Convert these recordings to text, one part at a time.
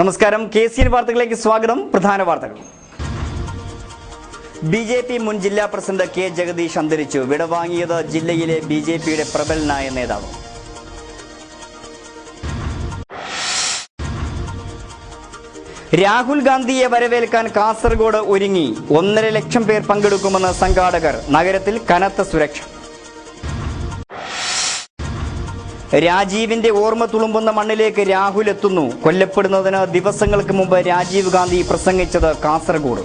നമസ്കാരം. KCN വാർത്തകളിലേക്ക് സ്വാഗതം. പ്രധാന വാർത്തകൾ. BJP മുൻ ജില്ലാ പ്രസിഡന്റ് K. ജഗദീഷ് അന്തരിച്ചു. വിടവാങ്ങിയത് ജില്ലയിലെ BJPയുടെ പ്രബലനായ നേതാവ്. രാഹുൽ ഗാന്ധിയെ വരവേൽക്കാൻ കാസർഗോഡ് ഒരുങ്ങി. 1.5 ലക്ഷം പേർ പങ്കെടുക്കുമെന്ന് സംഘാടകർ. നഗരത്തിൽ കനത്ത സുരക്ഷ. രാജീവിന്റെ ഓർമ്മ തുളുമ്പുന്ന മണ്ണിലേക്ക് രാഹുൽ എത്തുന്നു. കൊല്ലപ്പെടുന്നതിന് ദിവസങ്ങൾക്ക് മുമ്പ് രാജീവ് ഗാന്ധി പ്രസംഗിച്ചത് കാസർഗോഡ്.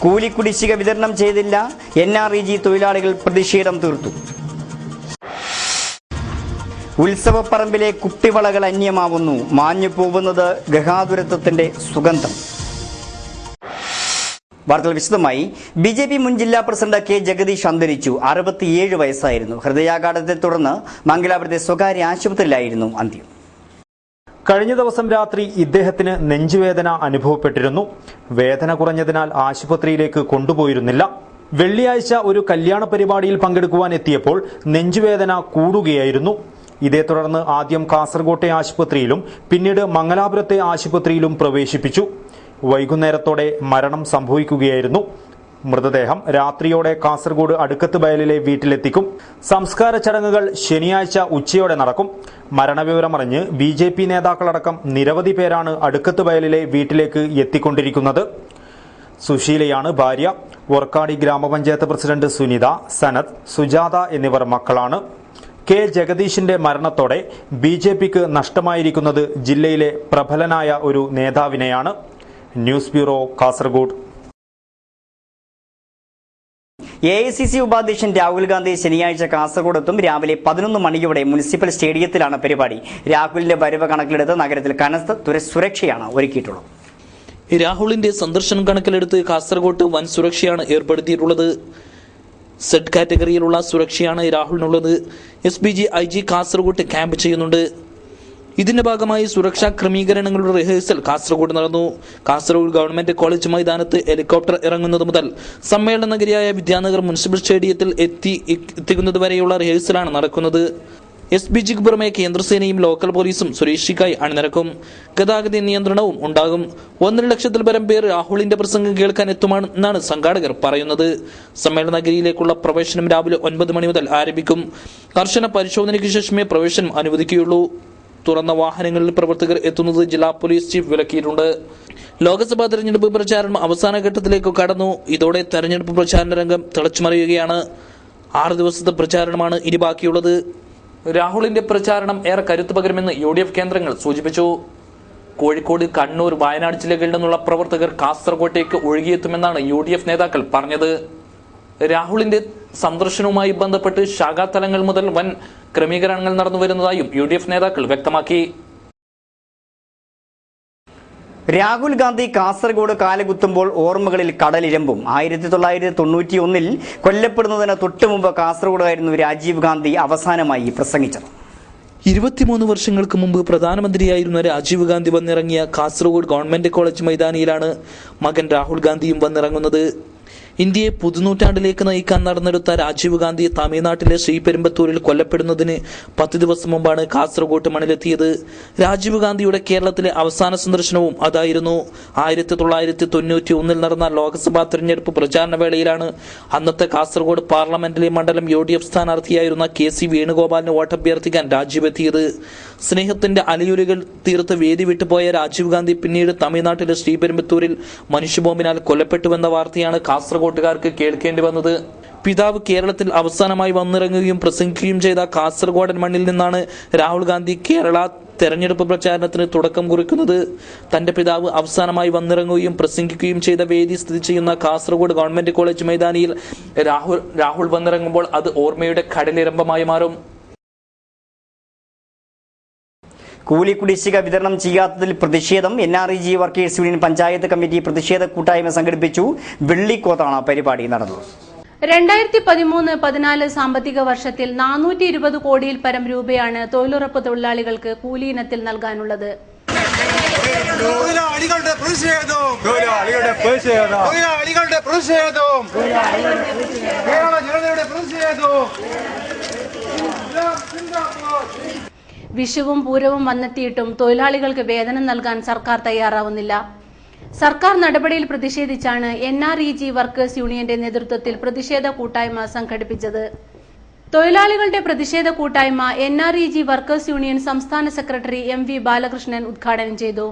കൂലിക്കുടിശ്ശിക വിതരണം ചെയ്തില്ല. NREG തൊഴിലാളികൾ പ്രതിഷേധം തീർത്തു. ഉത്സവപ്പറമ്പിലെ കുപ്പിവളകൾ അന്യമാവുന്നു. മാഞ്ഞു പോകുന്നത് ഗൃഹാതുരത്വത്തിന്റെ സുഗന്ധം. വാർത്തകൾ വിശദമായി. BJP മുൻ ജില്ലാ പ്രസിഡന്റ് K. ജഗദീഷ് അന്തരിച്ചു. 67 വയസ്സായിരുന്നു. ഹൃദയാഘാതത്തെ തുടർന്ന് മംഗലാപുരത്തെ സ്വകാര്യ ആശുപത്രിയിലായിരുന്നു അന്ത്യം. കഴിഞ്ഞ ദിവസം രാത്രി ഇദ്ദേഹത്തിന് നെഞ്ചുവേദന അനുഭവപ്പെട്ടിരുന്നു. വേദന കുറഞ്ഞതിനാൽ ആശുപത്രിയിലേക്ക് കൊണ്ടുപോയിരുന്നില്ല. വെള്ളിയാഴ്ച ഒരു കല്യാണ പരിപാടിയിൽ പങ്കെടുക്കുവാൻ എത്തിയപ്പോൾ നെഞ്ചുവേദന കൂടുകയായിരുന്നു. ഇതേ തുടർന്ന് ആദ്യം കാസർകോട്ടെ ആശുപത്രിയിലും പിന്നീട് മംഗലാപുരത്തെ ആശുപത്രിയിലും പ്രവേശിപ്പിച്ചു. വൈകുന്നേരത്തോടെ മരണം സംഭവിക്കുകയായിരുന്നു. മൃതദേഹം രാത്രിയോടെ കാസർഗോഡ് അടുക്കത്ത് ബയലിലെ വീട്ടിലെത്തിക്കും. സംസ്കാര ചടങ്ങുകൾ ശനിയാഴ്ച ഉച്ചയോടെ നടക്കും. മരണവിവരമറിഞ്ഞ് BJP നേതാക്കളടക്കം നിരവധി പേരാണ് അടുക്കത്ത് ബയലിലെ വീട്ടിലേക്ക് എത്തിക്കൊണ്ടിരിക്കുന്നത്. സുശീലയാണ് ഭാര്യ. വർക്കാടി ഗ്രാമപഞ്ചായത്ത് പ്രസിഡന്റ് സുനിത, സനത്, സുജാത എന്നിവർ മക്കളാണ്. K. ജഗദീഷിന്റെ മരണത്തോടെ BJPക്ക് നഷ്ടമായിരിക്കുന്നത് ജില്ലയിലെ പ്രബലനായ ഒരു നേതാവിനെയാണ്. News bureau, Kasaragod. AICC ഉപാധ്യക്ഷൻ രാഹുൽ ഗാന്ധി ശനിയാഴ്ച കാസർഗോഡ് എത്തും. രാവിലെ 11 മണിയോടെ മുനിസിപ്പൽ സ്റ്റേഡിയത്തിലാണ് പരിപാടി. രാഹുലിന്റെ വരവ് കണക്കിലെടുത്ത് നഗരത്തിൽ കനത്ത സുരക്ഷയാണ് ഒരുക്കിയിട്ടുള്ളത്. രാഹുലിന്റെ സന്ദർശനം കണക്കിലെടുത്ത് കാസർഗോഡ് വൻ സുരക്ഷയാണ് ഏർപ്പെടുത്തിയിട്ടുള്ളത്. Z കാറ്റഗറിയിലുള്ള സുരക്ഷയാണ് രാഹുലിനുള്ളത്. SPG IG കാസർഗോഡ് ക്യാമ്പ് ചെയ്യുന്നുണ്ട്. ഇതിന്റെ ഭാഗമായി സുരക്ഷാ ക്രമീകരണങ്ങളുടെ റിഹേഴ്സൽ കാസർഗോഡ് നടന്നു. കാസർഗോഡ് ഗവൺമെന്റ് കോളേജ് മൈതാനത്ത് ഹെലികോപ്റ്റർ ഇറങ്ങുന്നത് മുതൽ സമ്മേളന നഗരിയായ വിദ്യാനഗർ മുനിസിപ്പൽ സ്റ്റേഡിയത്തിൽ എത്തിക്കുന്നതുവരെയുള്ള റിഹേഴ്സലാണ് നടക്കുന്നത്. SPGക്ക് പുറമെ കേന്ദ്രസേനയും ലോക്കൽ പോലീസും സുരക്ഷയ്ക്കായി അണിനിരക്കും. ഗതാഗത നിയന്ത്രണവും ഉണ്ടാകും. 1.5 ലക്ഷത്തിൽ പരം പേർ രാഹുലിന്റെ പ്രസംഗം കേൾക്കാൻ എത്തുമെന്നാണ് സംഘാടകർ പറയുന്നത്. സമ്മേളന നഗരിയിലേക്കുള്ള പ്രവേശനം രാവിലെ 9 മണി മുതൽ ആരംഭിക്കും. കർശന പരിശോധനയ്ക്ക് ശേഷമേ പ്രവേശനം അനുവദിക്കുകയുള്ളൂ. തുറന്ന വാഹനങ്ങളിൽ പ്രവർത്തകർ എത്തുന്നത് ജില്ലാ പോലീസ് ചീഫ് വിലക്കിയിട്ടുണ്ട്. ലോക്സഭാ തെരഞ്ഞെടുപ്പ് പ്രചാരണം അവസാന ഘട്ടത്തിലേക്ക് കടന്നു. ഇതോടെ തെരഞ്ഞെടുപ്പ് പ്രചാരണ രംഗം തിളച്ചുമറിയുകയാണ്. 6 ദിവസത്തെ പ്രചാരണമാണ് ഇനി ബാക്കിയുള്ളത്. രാഹുലിന്റെ പ്രചാരണം ഏറെ കരുത്തു പകരുമെന്ന് UDF കേന്ദ്രങ്ങൾ സൂചിപ്പിച്ചു. കോഴിക്കോട്, കണ്ണൂർ, വയനാട് ജില്ലകളിൽ നിന്നുള്ള പ്രവർത്തകർ കാസർകോട്ടേക്ക് ഒഴുകിയെത്തുമെന്നാണ് UDF നേതാക്കൾ പറഞ്ഞത്. രാഹുലിന്റെ സന്ദർശനവുമായി ബന്ധപ്പെട്ട് ശാഖാതലങ്ങൾ മുതൽ വൻ ക്രമീകരണങ്ങൾ നടന്നു വരുന്നതായും UDF നേതാക്കൾ വ്യക്തമാക്കി. രാഹുൽ ഗാന്ധി കാസർഗോഡ് കാലുകുത്തുമ്പോൾ ഓർമ്മകളിൽ കടലിരമ്പും. 1991 കൊല്ലപ്പെടുന്നതിന് തൊട്ടുമുമ്പ് കാസർഗോഡായിരുന്നു രാജീവ് ഗാന്ധി അവസാനമായി പ്രസംഗിച്ചത്. 23 വർഷങ്ങൾക്ക് മുമ്പ് പ്രധാനമന്ത്രിയായിരുന്ന രാജീവ് ഗാന്ധി വന്നിറങ്ങിയ കാസർഗോഡ് ഗവൺമെന്റ് കോളേജ് മൈതാനിയിലാണ് മകൻ രാഹുൽ ഗാന്ധിയും വന്നിറങ്ങുന്നത്. ഇന്ത്യയെ പുതുനൂറ്റാണ്ടിലേക്ക് നയിക്കാൻ നടന്നെടുത്ത രാജീവ് ഗാന്ധി തമിഴ്നാട്ടിലെ ശ്രീപെരുമ്പത്തൂരിൽ കൊല്ലപ്പെടുന്നതിന് 10 ദിവസം മുമ്പാണ് കാസർഗോഡ് മണ്ണിലെത്തിയത്. രാജീവ് ഗാന്ധിയുടെ കേരളത്തിലെ അവസാന സന്ദർശനവും അതായിരുന്നു. 1991 നടന്ന ലോക്സഭാ തെരഞ്ഞെടുപ്പ് പ്രചാരണ വേളയിലാണ് അന്നത്തെ കാസർഗോഡ് പാർലമെന്റിലെ മണ്ഡലം UDF സ്ഥാനാർത്ഥിയായിരുന്ന KC വേണുഗോപാലിന് വോട്ടഭ്യർത്ഥിക്കാൻ രാജീവ് എത്തിയത്. സ്നേഹത്തിന്റെ അലയുലുകൾ തീർത്ത് വേദി വിട്ടുപോയ രാജീവ് ഗാന്ധി പിന്നീട് തമിഴ്നാട്ടിലെ ശ്രീപെരുമ്പത്തൂരിൽ മനുഷ്യബോംബിനാൽ കൊല്ലപ്പെട്ടുവെന്ന വാർത്തയാണ് കാസർഗോട്ടുകാർക്ക് കേൾക്കേണ്ടി വന്നത്. പിതാവ് കേരളത്തിൽ അവസാനമായി വന്നിറങ്ങുകയും പ്രസംഗിക്കുകയും ചെയ്ത കാസർഗോഡൻ മണ്ണിൽ നിന്നാണ് രാഹുൽ ഗാന്ധി കേരള തെരഞ്ഞെടുപ്പ് പ്രചാരണത്തിന് തുടക്കം കുറിക്കുന്നത്. തന്റെ പിതാവ് അവസാനമായി വന്നിറങ്ങുകയും പ്രസംഗിക്കുകയും ചെയ്ത വേദി സ്ഥിതി ചെയ്യുന്ന കാസർഗോഡ് ഗവൺമെന്റ് കോളേജ് മൈതാനിയിൽ രാഹുൽ വന്നിറങ്ങുമ്പോൾ അത് ഓർമ്മയുടെ കടലിരമ്പമായി മാറും. കൂലിക്കുടിശ്ശിക വിതരണം ചെയ്യാത്തതിൽ പ്രതിഷേധം. NREG workers union panchayat committee പ്രതിഷേധ കൂട്ടായ്മ സംഘടിപ്പിച്ചു. വെള്ളിക്കോത്താണ് പരിപാടി നടന്നത്. 2013-14 സാമ്പത്തിക വർഷത്തിൽ 420 കോടിയിൽ പരം രൂപയാണ് തൊഴിലുറപ്പ് തൊഴിലാളികൾക്ക് കൂലി ഇനത്തിൽ നൽകാനുള്ളത്. വിഷുവും പൂരവും വന്നെത്തിയിട്ടും തൊഴിലാളികൾക്ക് വേതനം നൽകാൻ സർക്കാർ തയ്യാറാവുന്നില്ല. സർക്കാർ നടപടിയിൽ പ്രതിഷേധിച്ചാണ് NREG വർക്കേഴ്സ് യൂണിയന്റെ നേതൃത്വത്തിൽ പ്രതിഷേധ കൂട്ടായ്മ സംഘടിപ്പിച്ചത്. തൊഴിലാളികളുടെ പ്രതിഷേധ കൂട്ടായ്മ NREG വർക്കേഴ്സ് യൂണിയൻ സംസ്ഥാന സെക്രട്ടറി MV ബാലകൃഷ്ണൻ ഉദ്ഘാടനം ചെയ്തു.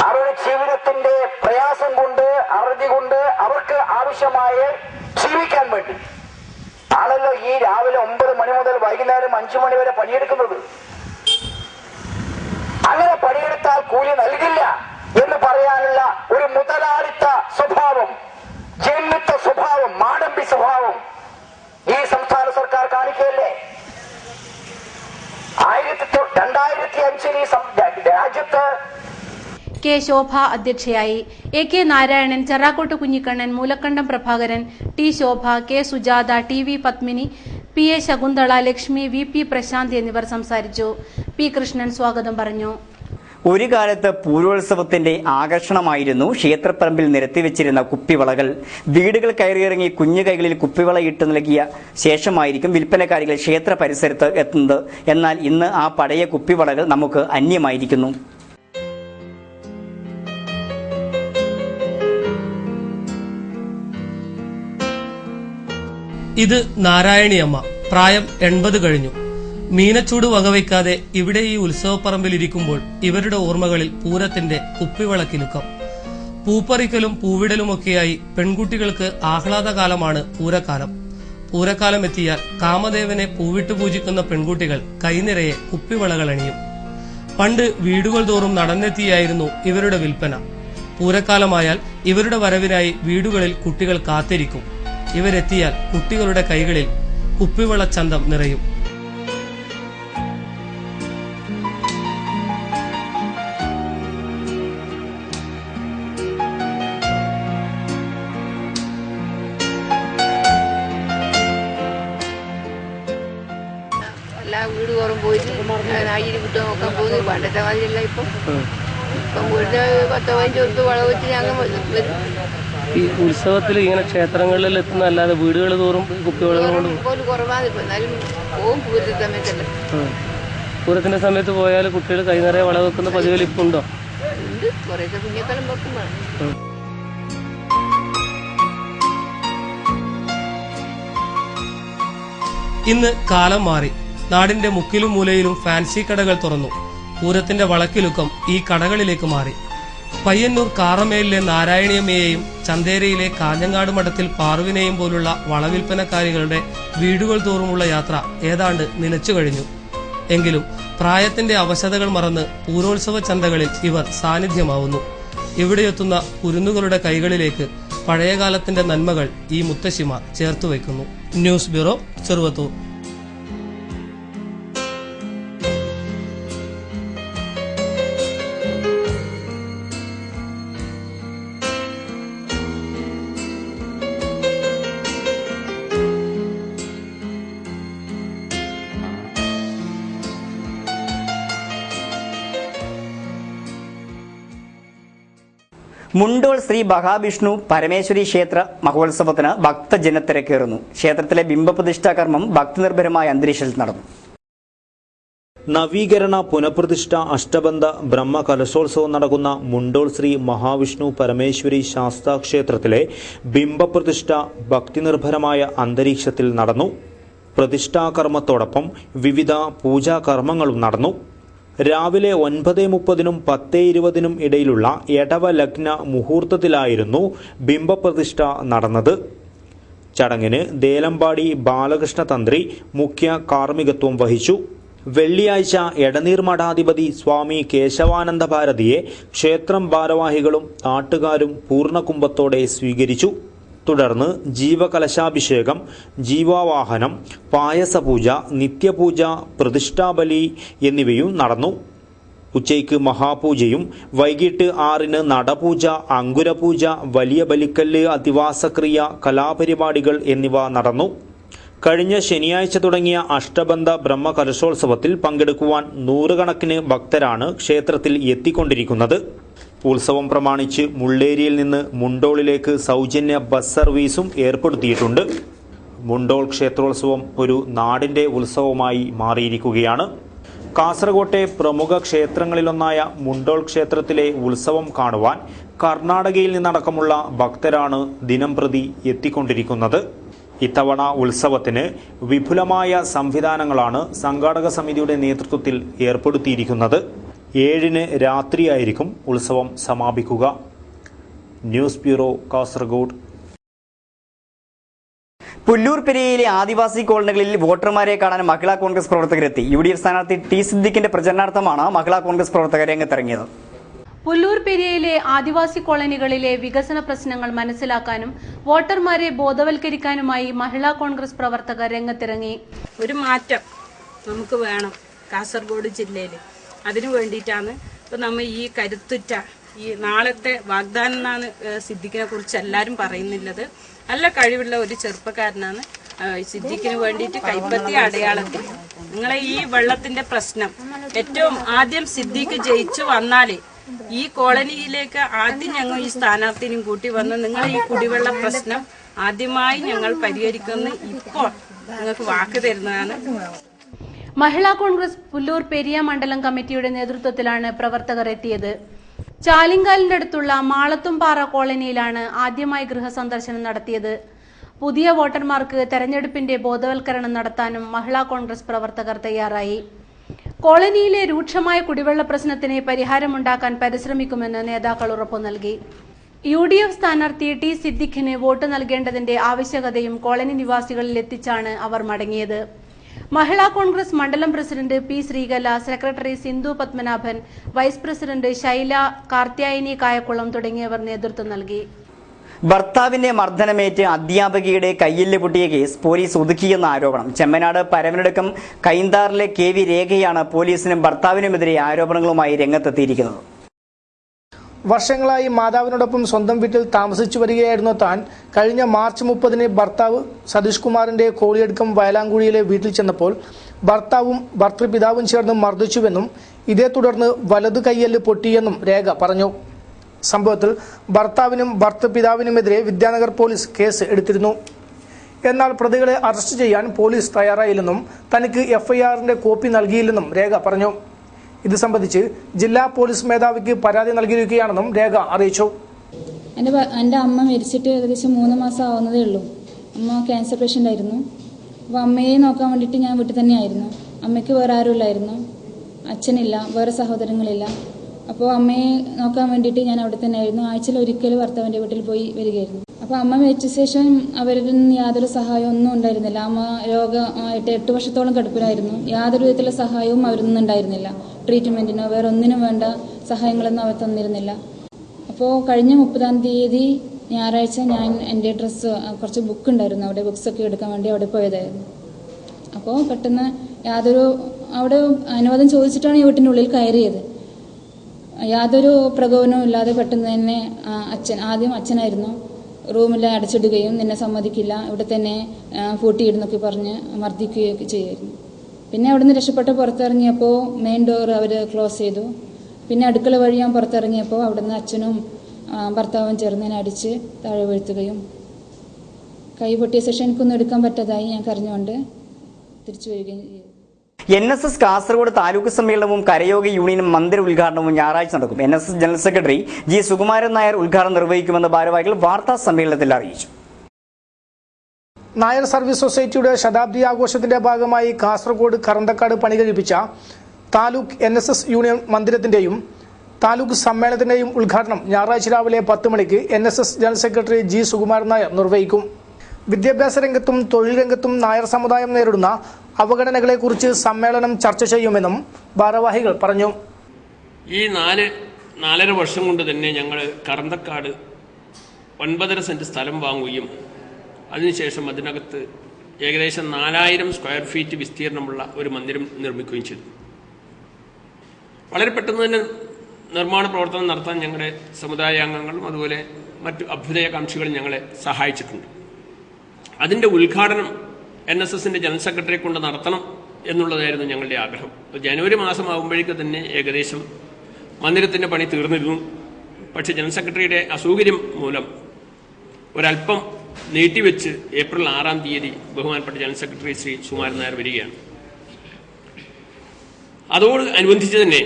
അവരുടെ ജീവിതത്തിന്റെ പ്രയാസം കൊണ്ട് അറുതി കൊണ്ട് അവർക്ക് ആവശ്യമായ ജീവിക്കാൻ വേണ്ടി ആണല്ലോ ഈ രാവിലെ 9 മണി മുതൽ വൈകുന്നേരം 5 മണി വരെ പണിയെടുക്കുന്നത്. അങ്ങനെ പണിയെടുത്താൽ കൂലി നൽകില്ല എന്ന് പറയാനുള്ള ഒരു മുതലാളിത്ത സ്വഭാവം, ജന്മിത്ത സ്വഭാവം, മാടമ്പി സ്വഭാവം ഈ സംസ്ഥാന സർക്കാർ കാണിക്കുകയല്ലേ. 2005 ഈ രാജ്യത്ത് കെ ശോഭ അധ്യക്ഷയായി. AK നാരായണൻ, ചെറാക്കോട്ട് കുഞ്ഞിക്കണ്ണൻ, മൂലക്കണ്ടം പ്രഭാകരൻ, T ശോഭ, K Sujatha, TV Padmini, PA Shakuntala, Lakshmi, VP Prashant എന്നിവർ സംസാരിച്ചു. P കൃഷ്ണൻ സ്വാഗതം പറഞ്ഞു. ഒരു കാലത്ത് പൂരോത്സവത്തിന്റെ ആകർഷണമായിരുന്നു ക്ഷേത്രപ്പറമ്പിൽ നിരത്തിവെച്ചിരുന്ന കുപ്പിവളകൾ. വീടുകൾ കയറിയിറങ്ങി കുഞ്ഞു കൈകളിൽ കുപ്പിവള ഇട്ട് നൽകിയ ശേഷമായിരിക്കും വിൽപ്പനക്കാരികൾ ക്ഷേത്ര പരിസരത്ത് എത്തുന്നത്. എന്നാൽ ഇന്ന് ആ പഴയ കുപ്പിവളകൾ നമുക്ക് അന്യമായിരിക്കുന്നു. ഇത് നാരായണിയമ്മ, പ്രായം 80 കഴിഞ്ഞു. മീനച്ചൂട് വകവയ്ക്കാതെ ഇവിടെ ഈ ഉത്സവപ്പറമ്പിൽ ഇരിക്കുമ്പോൾ ഇവരുടെ ഓർമ്മകളിൽ പൂരത്തിന്റെ കുപ്പിവിളക്കിലുക്കം. പൂപ്പറിക്കലും പൂവിടലുമൊക്കെയായി പെൺകുട്ടികൾക്ക് ആഹ്ലാദകാലമാണ് പൂരക്കാലം. പൂരക്കാലം എത്തിയാൽ കാമദേവനെ പൂവിട്ട് പൂജിക്കുന്ന പെൺകുട്ടികൾ കൈനിറയെ കുപ്പിവളകൾ അണിയും. പണ്ട് വീടുകൾ തോറും നടന്നെത്തിയായിരുന്നു ഇവരുടെ വിൽപ്പന. പൂരക്കാലമായാൽ ഇവരുടെ വരവിനായി വീടുകളിൽ കുട്ടികൾ കാത്തിരിക്കും. ഇവരെത്തിയാൽ കുട്ടികളുടെ കൈകളിൽ കുപ്പിവളച്ചന്തം നിറയും. എല്ലാ വീട് തോറും പോയിട്ട് ആയിരം വിട്ട് നോക്കാൻ പോകുന്നു. പണ്ടത്തെ മാതിരിയല്ല ഇപ്പം. വീടിന് 10-15 ഉറുപ്പ് വളവ് വെച്ച് ഞങ്ങൾ വരും. ഈ ഉത്സവത്തിൽ ഇങ്ങനെ ക്ഷേത്രങ്ങളിൽ എത്തുന്ന അല്ലാതെ വീടുകൾ തോറും കുപ്പിവളകൾ പോലും കുറവാണ് ഇപ്പൊ. എന്നാലും പോവും പൂരത്തിന്റെ സമയത്തല്ല. പൂരത്തിന്റെ സമയത്ത് പോയാൽ കുട്ടികൾ കൈനിറയെ വള വെക്കുന്ന പതിവിൽ ഇപ്പൊ ഉണ്ടോ? ഉണ്ട്, കുറേശ്ശെ കുഞ്ഞിക്കാലം വെക്കുമ്പോഴാണ്. ഇന്ന് കാലം മാറി. നാടിന്റെ മുക്കിലും മൂലയിലും ഫാൻസി കടകൾ തുറന്നു. പൂരത്തിന്റെ വളക്കിലുക്കം ഈ കടകളിലേക്ക് മാറി. പയ്യന്നൂർ കാറമേലിലെ നാരായണിയമ്മയെയും ചന്തേരയിലെ കാഞ്ഞങ്ങാട് മഠത്തിൽ പാർവിനെയും പോലുള്ള വളവിൽപ്പനക്കാരികളുടെ വീടുകൾ തോറുമുള്ള യാത്ര ഏതാണ്ട് നിലച്ചു കഴിഞ്ഞു. എങ്കിലും പ്രായത്തിന്റെ അവശതകൾ മറന്ന് പൂരോത്സവ ചന്തകളിൽ ഇവർ സാന്നിധ്യമാവുന്നു. ഇവിടെയെത്തുന്ന കുരുന്നുകളുടെ കൈകളിലേക്ക് പഴയകാലത്തിന്റെ നന്മകൾ ഈ മുത്തശ്ശിമാർ ചേർത്തുവയ്ക്കുന്നു. News bureau, Cheruvathur. മുണ്ടോൾ ശ്രീ മഹാവിഷ്ണു പരമേശ്വരി ക്ഷേത്ര മഹോത്സവത്തിന് ഭക്തജനത്തിരക്കേറുന്നു. ക്ഷേത്രത്തിലെ ബിംബപ്രതിഷ്ഠാ കർമ്മം ഭക്തിനിർഭരമായ അന്തരീക്ഷത്തിൽ നടന്നു. നവീകരണ പുനഃപ്രതിഷ്ഠ അഷ്ടബന്ധ ബ്രഹ്മ കലശോത്സവം നടക്കുന്ന മുണ്ടോൾ ശ്രീ മഹാവിഷ്ണു പരമേശ്വരി ശാസ്താ ക്ഷേത്രത്തിലെ ബിംബപ്രതിഷ്ഠ ഭക്തിനിർഭരമായ അന്തരീക്ഷത്തിൽ നടന്നു. പ്രതിഷ്ഠാകർമ്മത്തോടൊപ്പം വിവിധ പൂജാകർമ്മങ്ങളും നടന്നു. രാവിലെ 9:30 10:20 ഇടയിലുള്ള എടവ ലഗ്ന മുഹൂർത്തത്തിലായിരുന്നു ബിംബപ്രതിഷ്ഠ നടന്നത്. ചടങ്ങിന് ദേലമ്പാടി ബാലകൃഷ്ണ തന്ത്രി മുഖ്യ കാർമ്മികത്വം വഹിച്ചു. വെള്ളിയാഴ്ച എടനീർ മഠാധിപതി സ്വാമി കേശവാനന്ദ ഭാരതിയെ ക്ഷേത്രം ഭാരവാഹികളും നാട്ടുകാരും പൂർണ്ണകുംഭത്തോടെ സ്വീകരിച്ചു. തുടർന്ന് ജീവകലശാഭിഷേകം, ജീവാവാഹനം, പായസപൂജ, നിത്യപൂജ, പ്രതിഷ്ഠാബലി എന്നിവയും നടന്നു. ഉച്ചയ്ക്ക് മഹാപൂജയും വൈകിട്ട് 6-ന് നടപൂജ, അങ്കുരപൂജ, വലിയ ബലിക്കല്ല് അധിവാസക്രിയ, കലാപരിപാടികൾ എന്നിവ നടന്നു. കഴിഞ്ഞ ശനിയാഴ്ച തുടങ്ങിയ അഷ്ടബന്ധ ബ്രഹ്മ കലശോത്സവത്തിൽ പങ്കെടുക്കുവാൻ നൂറുകണക്കിന് ഭക്തരാണ് ക്ഷേത്രത്തിൽ എത്തിക്കൊണ്ടിരിക്കുന്നത്. ഉത്സവം പ്രമാണിച്ച് മുള്ളേരിയിൽ നിന്ന് മുണ്ടോളിലേക്ക് സൗജന്യ ബസ് സർവീസും ഏർപ്പെടുത്തിയിട്ടുണ്ട്. മുണ്ടോൾ ക്ഷേത്രോത്സവം ഒരു നാടിന്റെ ഉത്സവമായി മാറിയിരിക്കുകയാണ്. കാസർകോട്ടെ പ്രമുഖ ക്ഷേത്രങ്ങളിലൊന്നായ മുണ്ടോൾ ക്ഷേത്രത്തിലെ ഉത്സവം കാണുവാൻ കർണാടകയിൽ നിന്നടക്കമുള്ള ഭക്തരാണ് ദിനംപ്രതി എത്തിക്കൊണ്ടിരിക്കുന്നത്. ഇത്തവണ ഉത്സവത്തിന് വിപുലമായ സംവിധാനങ്ങളാണ് സംഘാടക സമിതിയുടെ നേതൃത്വത്തിൽ ഏർപ്പെടുത്തിയിരിക്കുന്നത്. 7-ന് രാത്രിയായിരിക്കും ഉത്സവം സമാപിക്കുക. News bureau, Kasaragod. പുല്ലൂർ പെരിയയിലെ ആദിവാസി കോളനികളിൽ വോട്ടർമാരെ കാണാൻ മഹിളാ കോൺഗ്രസ് പ്രവർത്തകരെത്തി. UDF സ്ഥാനാർത്ഥി ടി സിദ്ദിഖിന്റെ പ്രചരണാർത്ഥമാണ് മഹിളാ കോൺഗ്രസ് പ്രവർത്തകർ രംഗത്തിറങ്ങിയത്. പുല്ലൂർ പെരിയയിലെ ആദിവാസി കോളനികളിലെ വികസന പ്രശ്നങ്ങൾ മനസ്സിലാക്കാനും വോട്ടർമാരെ ബോധവൽക്കരിക്കാനുമായി മഹിളാ കോൺഗ്രസ് പ്രവർത്തകർ രംഗത്തിറങ്ങി. ഒരു മാറ്റം നമുക്ക് വേണം കാസർഗോഡ് ജില്ലയിൽ. അതിനു വേണ്ടിയിട്ടാണ് ഇപ്പം നമ്മൾ ഈ കരുത്തുറ്റ ഈ നാളത്തെ വാഗ്ദാനം എന്നാണ് സിദ്ദിഖിനെ കുറിച്ച് എല്ലാവരും പറയുന്നുള്ളത്. നല്ല കഴിവുള്ള ഒരു ചെറുപ്പക്കാരനാണ്. സിദ്ദിഖിന് വേണ്ടിയിട്ട് കൈപ്പത്തിയ അടയാളത്തിൽ നിങ്ങളെ ഈ വെള്ളത്തിന്റെ പ്രശ്നം ഏറ്റവും ആദ്യം സിദ്ദിഖ് ജയിച്ചു വന്നാൽ ഈ കോളനിയിലേക്ക് ആദ്യം ഞങ്ങൾ ഈ സ്ഥാനാർത്ഥിനും കൂട്ടി വന്ന് നിങ്ങൾ ഈ കുടിവെള്ള പ്രശ്നം ആദ്യമായി ഞങ്ങൾ പരിഹരിക്കുന്ന ഇപ്പോൾ നിങ്ങൾക്ക് വാക്ക് തരുന്നതാണ്. മഹിളാ കോൺഗ്രസ് പുല്ലൂർ പെരിയ മണ്ഡലം കമ്മിറ്റിയുടെ നേതൃത്വത്തിലാണ് പ്രവർത്തകർ എത്തിയത്. ചാലിങ്കാലിന്റെ അടുത്തുള്ള മാളത്തുംപാറ കോളനിയിലാണ് ആദ്യമായി ഗൃഹസന്ദർശനം നടത്തിയത്. പുതിയ വോട്ടർമാർക്ക് തെരഞ്ഞെടുപ്പിന്റെ ബോധവൽക്കരണം നടത്താനും മഹിളാ കോൺഗ്രസ് പ്രവർത്തകർ തയ്യാറായി. കോളനിയിലെ രൂക്ഷമായ കുടിവെള്ള പ്രശ്നത്തിന് പരിഹാരമുണ്ടാക്കാൻ പരിശ്രമിക്കുമെന്ന് നേതാക്കൾ ഉറപ്പു നൽകി. UDF സ്ഥാനാർത്ഥി ടി സിദ്ദിഖിന് വോട്ട് നൽകേണ്ടതിന്റെ ആവശ്യകതയും കോളനി നിവാസികളിൽ എത്തിച്ചാണ് അവർ മടങ്ങിയത്. മഹിളാ കോൺഗ്രസ് മണ്ഡലം president P Sreekala, secretary Sindhu Padmanabhan, vice president Shaila, Karthyayani Kayakkulam തുടങ്ങിയവർ നേതൃത്വം നൽകി. ഭർത്താവിന്റെ മർദ്ദനമേറ്റ് അധ്യാപകയുടെ കയ്യെല്ല് പൊട്ടിയ കേസ് പോലീസ് ഒതുക്കിയെന്ന ആരോപണം. ചെമ്മനാട് പരവനടുക്കം കൈന്താറിലെ KV രേഖയാണ് പോലീസിനും ഭർത്താവിനുമെതിരെ ആരോപണങ്ങളുമായി രംഗത്തെത്തിയിരിക്കുന്നത്. വർഷങ്ങളായി മാതാവിനോടൊപ്പം സ്വന്തം വീട്ടിൽ താമസിച്ചു വരികയായിരുന്നു താൻ. കഴിഞ്ഞ മാർച്ച് 30-ന് ഭർത്താവ് സതീഷ് കുമാറിന്റെ കോളിയടുക്കം വയലാങ്കുഴിയിലെ വീട്ടിൽ ചെന്നപ്പോൾ ഭർത്താവും ഭർത്തൃപിതാവും ചേർന്ന് മർദ്ദിച്ചുവെന്നും ഇതേ തുടർന്ന് വലതു കയ്യെല്ല് പൊട്ടിയെന്നും രേഖ പറഞ്ഞു. സംഭവത്തിൽ ഭർത്താവിനും ഭർത്തൃപിതാവിനുമെതിരെ വിദ്യാനഗർ പോലീസ് കേസ് എടുത്തിരുന്നു. എന്നാൽ പ്രതികളെ അറസ്റ്റ് ചെയ്യാൻ പോലീസ് തയ്യാറായില്ലെന്നും തനിക്ക് FIR-ന്റെ കോപ്പി നൽകിയില്ലെന്നും രേഖ പറഞ്ഞു. ഇത് സംബന്ധിച്ച് ജില്ലാ പോലീസ് മേധാവിക്ക് പരാതി നൽകിയിരിക്കുകയാണെന്നും രേഖ അറിയിച്ചു. എൻ്റെ അമ്മ മരിച്ചിട്ട് ഏകദേശം 3 മാസം ആവുന്നതേ ഉള്ളൂ. അമ്മ ക്യാൻസർ പേഷ്യൻ്റ് ആയിരുന്നു. അപ്പോൾ അമ്മയെ നോക്കാൻ വേണ്ടിയിട്ട് ഞാൻ വീട്ടിൽ തന്നെയായിരുന്നു. അമ്മയ്ക്ക് വേറെ ആരുമില്ലായിരുന്നു. അച്ഛനില്ല, വേറെ സഹോദരങ്ങളില്ല. അപ്പോൾ അമ്മയെ നോക്കാൻ വേണ്ടിയിട്ട് ഞാൻ അവിടെ തന്നെ ആയിരുന്നു. ആഴ്ചയിൽ ഒരിക്കൽ ഭർത്താവിൻ്റെ വീട്ടിൽ പോയി വരികയായിരുന്നു. അപ്പോൾ അമ്മ മരിച്ച ശേഷം അവരിൽ നിന്ന് യാതൊരു സഹായവും ഒന്നും ഉണ്ടായിരുന്നില്ല. അമ്മ രോഗമായിട്ട് 8 വർഷത്തോളം കിടപ്പിലായിരുന്നു. യാതൊരു വിധത്തിലുള്ള സഹായവും അവരിൽ നിന്നും ഉണ്ടായിരുന്നില്ല. ട്രീറ്റ്മെൻറ്റിനോ വേറെ ഒന്നിനും വേണ്ട സഹായങ്ങളൊന്നും അവർ തന്നിരുന്നില്ല. അപ്പോൾ കഴിഞ്ഞ 30-ാം തീയതി ഞായറാഴ്ച ഞാൻ എൻ്റെ ഡ്രസ്സ് കുറച്ച് ബുക്ക് ഉണ്ടായിരുന്നു, അവിടെ ബുക്സൊക്കെ എടുക്കാൻ വേണ്ടി അവിടെ പോയതായിരുന്നു. അപ്പോൾ പെട്ടെന്ന് അവിടെ അനുവാദം ചോദിച്ചിട്ടാണ് ഈ വീട്ടിൻ്റെ ഉള്ളിൽ കയറിയത്. യാതൊരു പ്രകോപനവും ഇല്ലാതെ പെട്ടെന്ന് തന്നെ ആദ്യം അച്ഛനായിരുന്നു റൂമിൽ അടച്ചിടുകയും നിന്നെ സമ്മതിക്കില്ല, ഇവിടെ തന്നെ പൂട്ടിയിടുന്നൊക്കെ പറഞ്ഞ് മർദ്ദിക്കുകയൊക്കെ ചെയ്യുമായിരുന്നു. പിന്നെ അവിടെ നിന്ന് രക്ഷപ്പെട്ട് പുറത്തിറങ്ങിയപ്പോൾ മെയിൻ ഡോർ അവർ ക്ലോസ് ചെയ്തു. പിന്നെ അടുക്കള വഴി ഞാൻ പുറത്തിറങ്ങിയപ്പോൾ അവിടെ നിന്ന് അച്ഛനും ഭർത്താവും ചേർന്ന് എന്നെ അടിച്ച് താഴെ വീഴ്ത്തുകയും കൈ പൊട്ടിയ ശേഷം എനിക്കൊന്നും എടുക്കാൻ പറ്റാതായി ഞാൻ കരഞ്ഞുകൊണ്ട് തിരിച്ചു വരികയും ചെയ്തു. NSS കാസർഗോഡ് താലൂക്ക് സമ്മേളനവും കരയോഗ യൂണിയനും മന്ദിര ഉദ്ഘാടനവും ഞായറാഴ്ച നടക്കും. NSS general secretary G Sukumaran Nair ഉദ്ഘാടനം നിർവഹിക്കുമെന്ന് ഭാരവാഹികൾ വാർത്താ സമ്മേളനത്തിൽ അറിയിച്ചു. നായർ സർവീസ് സൊസൈറ്റിയുടെ ശതാബ്ദി ആഘോഷത്തിന്റെ ഭാഗമായി കാസർഗോഡ് കറന്തക്കാട് പണികഴിപ്പിച്ച താലൂക്ക് NSS യൂണിയൻ മന്ദിരത്തിന്റെയും താലൂക്ക് സമ്മേളനത്തിന്റെയും ഉദ്ഘാടനം ഞായറാഴ്ച രാവിലെ 10 മണിക്ക് NSS general secretary G Sukumaran Nair നിർവഹിക്കും. വിദ്യാഭ്യാസ രംഗത്തും തൊഴിൽ രംഗത്തും നായർ സമുദായം നേരിടുന്ന അവഗണനകളെക്കുറിച്ച് സമ്മേളനം ചർച്ച ചെയ്യുമെന്നും ഭാരവാഹികൾ പറഞ്ഞു. ഈ 4.5 വർഷം കൊണ്ട് തന്നെ ഞങ്ങൾ കറന്തക്കാട് 9.5 സെന്റ് സ്ഥലം വാങ്ങുകയും അതിനുശേഷം അതിനകത്ത് ഏകദേശം 4000 സ്ക്വയർ ഫീറ്റ് വിസ്തീർണമുള്ള ഒരു മന്ദിരം നിർമ്മിക്കുകയും ചെയ്തു. വളരെ പെട്ടെന്ന് തന്നെ നിർമ്മാണ പ്രവർത്തനം നടത്താൻ ഞങ്ങളുടെ സമുദായ അംഗങ്ങളും അതുപോലെ മറ്റു അഭ്യുദയകാംക്ഷികളും ഞങ്ങളെ സഹായിച്ചിട്ടുണ്ട്. അതിൻ്റെ ഉദ്ഘാടനം NSSന്റെ ജനറൽ സെക്രട്ടറിയെ കൊണ്ട് നടത്തണം എന്നുള്ളതായിരുന്നു ഞങ്ങളുടെ ആഗ്രഹം. ജനുവരി മാസമാകുമ്പോഴേക്ക് തന്നെ ഏകദേശം മന്ദിരത്തിൻ്റെ പണി തീർന്നിരുന്നു. പക്ഷേ ജനറൽ സെക്രട്ടറിയുടെ അസൗകര്യം മൂലം ഒരല്പം നീട്ടിവെച്ച് ഏപ്രിൽ 6-ാം തീയതി ബഹുമാനപ്പെട്ട ജനറൽ സെക്രട്ടറി ശ്രീ സുകുമാരൻ നായർ വരികയാണ്. അതോട് അനുബന്ധിച്ച് തന്നെ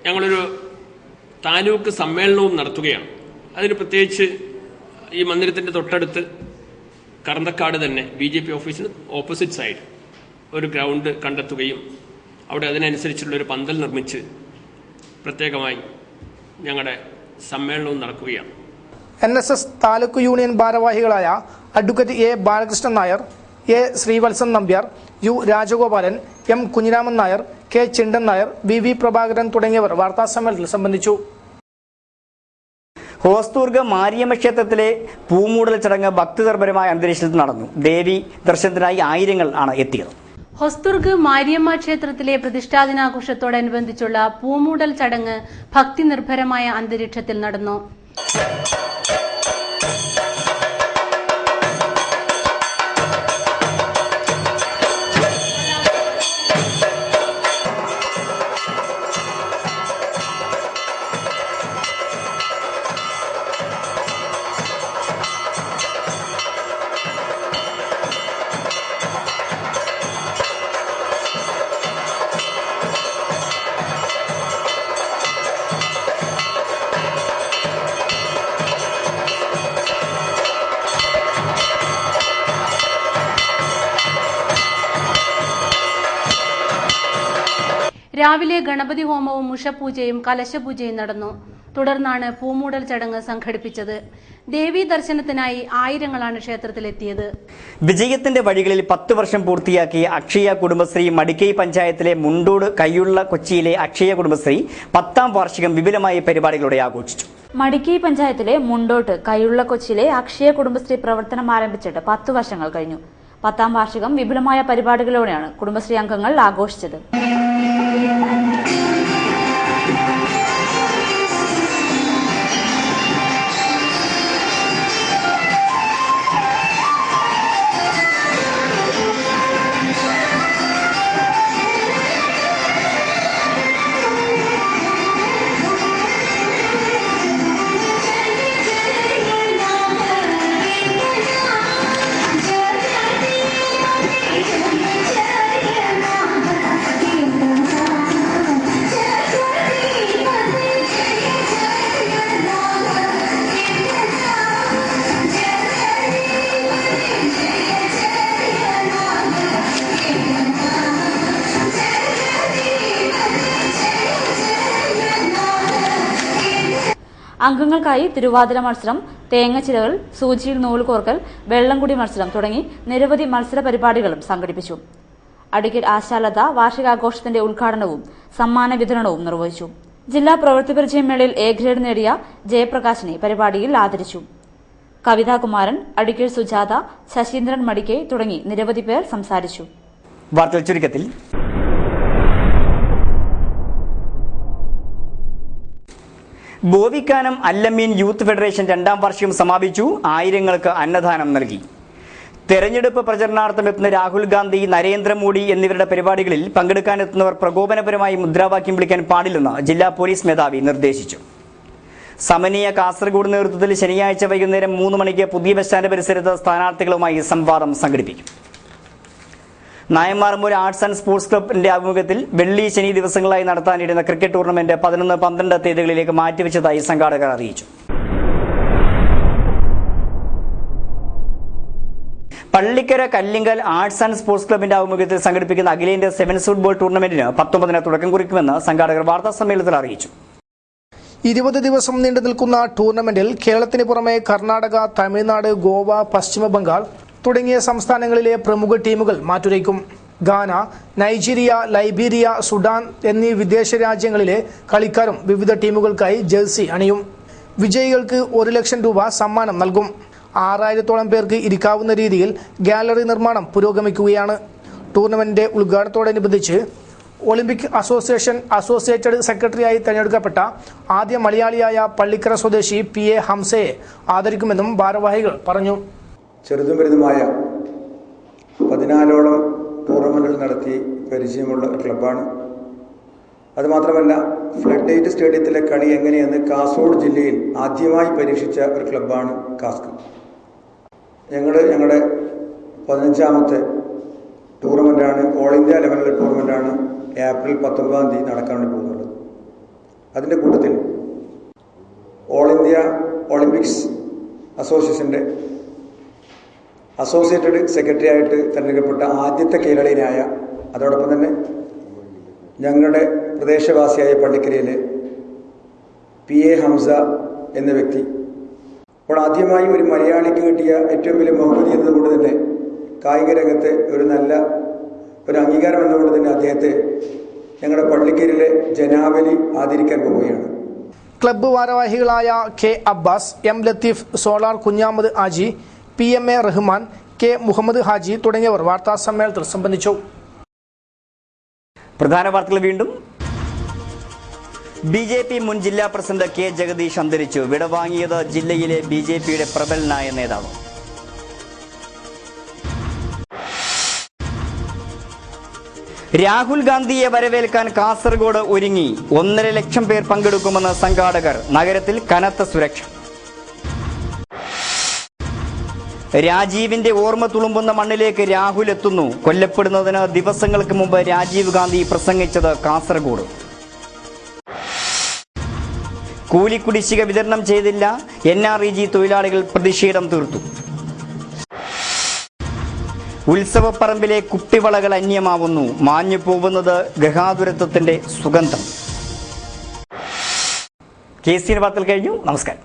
ഞങ്ങളൊരു താലൂക്ക് സമ്മേളനവും നടത്തുകയാണ്. അതിന് പ്രത്യേകിച്ച് ഈ മന്ദിരത്തിൻ്റെ തൊട്ടടുത്ത് കറന്തക്കാട് തന്നെ BJP ഓഫീസിന് ഓപ്പോസിറ്റ് സൈഡ് ഒരു ഗ്രൗണ്ട് കണ്ടെത്തുകയും അവിടെ അതിനനുസരിച്ചുള്ളൊരു പന്തൽ നിർമ്മിച്ച് പ്രത്യേകമായി ഞങ്ങളുടെ സമ്മേളനവും നടക്കുകയാണ്. NSS താലൂക്ക് യൂണിയൻ ഭാരവാഹികളായ advocate A. Balakrishnan Nair, A. Sreevalsan Nambiar, U. Rajagopalan, M. Kunhiraman Nair, K. Chindan Nair, VV Prabhakaran തുടങ്ങിയവർ വാർത്താസമ്മേളനത്തിൽ സംബന്ധിച്ചു. ഹോസ്ദുർഗ് മാരിയമ്മ ക്ഷേത്രത്തിലെ പൂമൂടൽ ചടങ്ങ് ഭക്തിനിർഭരമായ അന്തരീക്ഷത്തിൽ നടന്നു. ദേവി ദർശനത്തിനായി ആയിരങ്ങൾ ആണ് എത്തിയത്. ഹൊസ്ദുർഗ് മാരിയമ്മ ക്ഷേത്രത്തിലെ പ്രതിഷ്ഠാദിനാഘോഷത്തോടനുബന്ധിച്ചുള്ള പൂമൂടൽ ചടങ്ങ് ഭക്തി നിർഭരമായ അന്തരീക്ഷത്തിൽ നടന്നു. രാവിലെ ഗണപതി ഹോമവും ഉഷപൂജയും കലശപൂജയും നടന്നു. തുടർന്നാണ് പൂമൂടൽ ചടങ്ങ് സംഘടിപ്പിച്ചത്. ദേവീ ദർശനത്തിനായി ആയിരങ്ങളാണ് ക്ഷേത്രത്തിലെത്തിയത്. വിജയത്തിന്റെ വഴികളിൽ 10 വർഷം പൂർത്തിയാക്കിയ അക്ഷയ കുടുംബശ്രീ മടിക്കൈ പഞ്ചായത്തിലെ മുണ്ടോട് കയ്യുള്ള കൊച്ചിയിലെ അക്ഷയ കുടുംബശ്രീ 10ാം വാർഷികം വിപുലമായ പരിപാടികളോടെ ആഘോഷിച്ചു. മടിക്കൈ പഞ്ചായത്തിലെ മുണ്ടോട്ട് കയ്യുള്ള കൊച്ചിയിലെ അക്ഷയ കുടുംബശ്രീ പ്രവർത്തനം ആരംഭിച്ചിട്ട് 10 വർഷങ്ങൾ കഴിഞ്ഞു. 10ാം വാർഷികം വിപുലമായ പരിപാടികളോടെയാണ് കുടുംബശ്രീ അംഗങ്ങൾ ആഘോഷിച്ചത്. അംഗങ്ങൾക്കായി തിരുവാതിര മത്സരം, തേങ്ങച്ചിലകൾ, സൂചിയിൽ നൂല് കോർക്കൽ, വെള്ളംകുടി മത്സരം തുടങ്ങി നിരവധി മത്സര പരിപാടികളും സംഘടിപ്പിച്ചു. അഡ്വക്കേറ്റ് ആശാലത വാർഷികാഘോഷത്തിന്റെ ഉദ്ഘാടനവും സമ്മാന വിതരണവും നിർവഹിച്ചു. ജില്ലാ പ്രവൃത്തി പരിചയമേളയിൽ A ഗ്രേഡ് നേടിയ ജയപ്രകാശിനെ പരിപാടിയിൽ ആദരിച്ചു. കവിതാകുമാരൻ, അഡ്വക്കേറ്റ് സുജാത, ശശീന്ദ്രൻ മടിക്കൈ തുടങ്ങി നിരവധി പേർ സംസാരിച്ചു. വാർത്തകൾ ചുരുക്കത്തിൽ. ബോവിക്കാനം അല്ലമീൻ യൂത്ത് ഫെഡറേഷൻ 2ാം വാർഷികം സമാപിച്ചു. ആയിരങ്ങൾക്ക് അന്നദാനം നൽകി. തെരഞ്ഞെടുപ്പ് പ്രചരണാർത്ഥം എത്തുന്ന രാഹുൽ ഗാന്ധി, നരേന്ദ്രമോദി എന്നിവരുടെ പരിപാടികളിൽ പങ്കെടുക്കാനെത്തുന്നവർ പ്രകോപനപരമായി മുദ്രാവാക്യം വിളിക്കാൻ പാടില്ലെന്ന് ജില്ലാ പോലീസ് മേധാവി നിർദ്ദേശിച്ചു. സമനീയ കാസർഗോഡ് നേതൃത്വത്തിൽ ശനിയാഴ്ച വൈകുന്നേരം 3 മണിക്ക് പുതിയ ബസ് സ്റ്റാൻഡ് പരിസരത്ത് സ്ഥാനാർത്ഥികളുമായി സംവാദം സംഘടിപ്പിക്കും. നായന്മാർമൂല ആർട്സ് ആൻഡ് സ്പോർട്സ് ക്ലബിന്റെ ആഭിമുഖ്യത്തിൽ വെള്ളി, ശനി ദിവസങ്ങളായി നടത്താനിരുന്ന ക്രിക്കറ്റ് ടൂർണമെന്റ് 11, 12 തീയതികളിലേക്ക് മാറ്റിവെച്ചതായി സംഘാടകർ അറിയിച്ചു. Pallikkara Kallingal arts and sports ക്ലബിന്റെ ആഭിമുഖ്യത്തിൽ സംഘടിപ്പിക്കുന്ന അഖിലേന്ത്യാ സെവൻസ് ഫുട്ബോൾ ടൂർണമെന്റിന് 19 തുടക്കം കുറിക്കുമെന്ന് സംഘാടകർ വാർത്താസമ്മേളനത്തിൽ അറിയിച്ചു. 20 ദിവസം നീണ്ടു നിൽക്കുന്ന ടൂർണമെന്റിൽ കേരളത്തിന് പുറമെ കർണാടക, തമിഴ്നാട്, ഗോവ, പശ്ചിമ ബംഗാൾ തുടങ്ങിയ സംസ്ഥാനങ്ങളിലെ പ്രമുഖ ടീമുകൾ മാറ്റുരയ്ക്കും. ഗാന, നൈജീരിയ, ലൈബീരിയ, സുഡാൻ എന്നീ വിദേശ രാജ്യങ്ങളിലെ കളിക്കാരും വിവിധ ടീമുകൾക്കായി ജേഴ്സി അണിയും. വിജയികൾക്ക് 1 ലക്ഷം രൂപ സമ്മാനം നൽകും. 6000-ഓളം പേർക്ക് ഇരിക്കാവുന്ന രീതിയിൽ ഗാലറി നിർമ്മാണം പുരോഗമിക്കുകയാണ്. ടൂർണമെന്റിന്റെ ഉദ്ഘാടനത്തോടനുബന്ധിച്ച് ഒളിമ്പിക് അസോസിയേഷൻ അസോസിയേറ്റഡ് സെക്രട്ടറിയായി തെരഞ്ഞെടുക്കപ്പെട്ട ആദ്യ മലയാളിയായ പള്ളിക്കര സ്വദേശി PA ഹംസയെ ആദരിക്കുമെന്നും ഭാരവാഹികൾ പറഞ്ഞു. ചെറുതും വലുതുമായ 14ഓളം ടൂർണമെന്റുകൾ നടത്തി പരിചയമുള്ള ഒരു ക്ലബ്ബാണ്. അതുമാത്രമല്ല, ഫ്ലഡ് ലൈറ്റ് സ്റ്റേഡിയത്തിലെ കളി എങ്ങനെയെന്ന് കാസർഗോഡ് ജില്ലയിൽ ആദ്യമായി പരീക്ഷിച്ച ഒരു ക്ലബ്ബാണ് കാസ്ക്. ഞങ്ങളുടെ 15ാമത്തെ ടൂർണമെന്റാണ്, ഓൾ ഇന്ത്യ ലെവലിലെ ടൂർണമെന്റാണ് ഏപ്രിൽ 19-ാം തീയതി നടക്കാൻ വേണ്ടി പോകുന്നുള്ളത്. അതിൻ്റെ കൂട്ടത്തിൽ ഓൾ ഇന്ത്യ ഒളിമ്പിക്സ് അസോസിയേഷൻ്റെ അസോസിയേറ്റഡ് സെക്രട്ടറി ആയിട്ട് തിരഞ്ഞെടുക്കപ്പെട്ട ആദ്യത്തെ കേരളീയനായ, അതോടൊപ്പം തന്നെ ഞങ്ങളുടെ പ്രദേശവാസിയായ പള്ളിക്കരയിലെ PA ഹംസ എന്ന വ്യക്തി, അപ്പോൾ ആദ്യമായി ഒരു മലയാളിക്ക് കിട്ടിയ ഏറ്റവും വലിയ ബഹുമതി എന്നതുകൊണ്ട് തന്നെ കായിക രംഗത്തെ ഒരു നല്ല ഒരു അംഗീകാരം എന്നതുകൊണ്ട് തന്നെ അദ്ദേഹത്തെ ഞങ്ങളുടെ പള്ളിക്കരയിലെ ജനാവലി ആദരിക്കാൻ പോവുകയാണ്. ക്ലബ്ബ് ഭാരവാഹികളായ K. Abbas, M. Latheef, solar Kunhamath Aji, PMA Rahman, K. Muhammad Haji തുടങ്ങിയവർ വാർത്താ സമ്മേളനത്തിൽ സംബന്ധിച്ചു. പ്രധാന വാർത്തകൾ വീണ്ടും. BJP മുൻ ജില്ലാ പ്രസിഡന്റ് K. ജഗദീഷ് അന്തരിച്ചു. വിടവാങ്ങിയത് ജില്ലയിലെ BJPയുടെ പ്രബലനായ നേതാവ്. രാഹുൽ ഗാന്ധിയെ വരവേൽക്കാൻ കാസർഗോഡ് ഒരുങ്ങി. 1.5 ലക്ഷം പേർ പങ്കെടുക്കുമെന്ന് സംഘാടകർ. നഗരത്തിൽ കനത്ത സുരക്ഷ. രാജീവിന്റെ ഓർമ്മ തുളുമ്പുന്ന മണ്ണിലേക്ക് രാഹുൽ എത്തുന്നു. കൊല്ലപ്പെടുന്നതിന് ദിവസങ്ങൾക്ക് മുമ്പ് രാജീവ് ഗാന്ധി പ്രസംഗിച്ചത് കാസർഗോഡ്. കൂലിക്കുടിശ്ശിക വിതരണം ചെയ്തില്ല. NREG തൊഴിലാളികൾ പ്രതിഷേധം തീർത്തു. ഉത്സവപ്പറമ്പിലെ കുപ്പിവളകൾ അന്യമാവുന്നു. മാഞ്ഞു പോകുന്നത് ഗൃഹാതുരത്വത്തിന്റെ സുഗന്ധം. KCN വാർത്തകൾ കഴിഞ്ഞു. നമസ്കാരം.